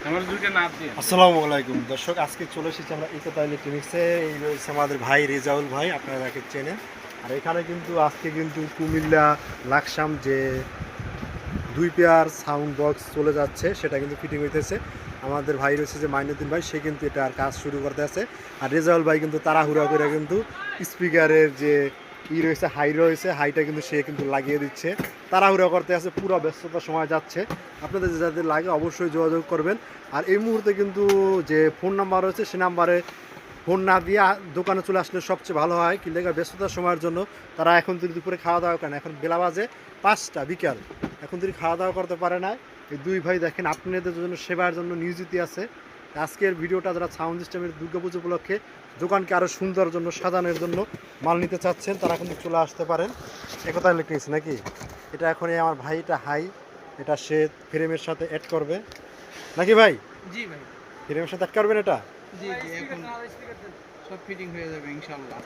আসসালামু আলাইকুম দর্শক, আজকে চলে এসেছি আমরা একতা ইলেকট্রনিক্সে। এই রয়েছে আমাদের ভাই রেজাউল ভাই, আপনারা তাকে চেনেন। আর এখানে কিন্তু আজকে কিন্তু কুমিল্লা লাকসাম যে 2 পেয়ার সাউন্ড বক্স চলে যাচ্ছে, সেটা কিন্তু ফিটিং হইতেছে। আমাদের ভাই রয়েছে যে মাইনুদ্দিন ভাই, সে কিন্তু এটার কাজ শুরু করতে আছে। আর রেজাউল ভাই কিন্তু তাড়াহুড়া করে কিন্তু স্পিকারের যে রয়েছে হাই রয়েছে, হাইটা কিন্তু সে কিন্তু লাগিয়ে দিচ্ছে, তাড়াহুড়া করতে আছে, পুরো ব্যস্ততার সময় যাচ্ছে। আপনাদের যাদের লাগে অবশ্যই যোগাযোগ করবেন। আর এই মুহূর্তে কিন্তু যে ফোন নাম্বার রয়েছে সে নাম্বারে ফোন না দিয়ে দোকানে চলে আসলে সবচেয়ে ভালো হয়। কিন্তু ব্যস্ততার সময়ের জন্য তারা এখন যদি দুপুরে খাওয়া দাওয়া করেন, এখন বেলা বাজে 5টা বিকাল, এখন যদি খাওয়া দাওয়া করতে পারে না। এই দুই ভাই দেখেন আপনাদের জন্য সেবার জন্য নিয়োজিত আছে। আজকের ভিডিওটা যারা সাউন্ড সিস্টেমের দুর্গাপুজো উপলক্ষে দোকানকে আরও সুন্দর জন্য সাজানোর জন্য মাল নিতে চাচ্ছেন, তারা কিন্তু চলে আসতে পারেন একতা ইলেকট্রনিক্স। নাকি এটা এখন আমার ভাই, এটা হাই, এটা সে ফ্রেমের সাথে অ্যাড করবে নাকি ভাই? জি ভাই, ফ্রেমের সাথে অ্যাড করবেন এটা? জি জি, এখন সব ফিটিং হয়ে যাবে ইনশাআল্লাহ।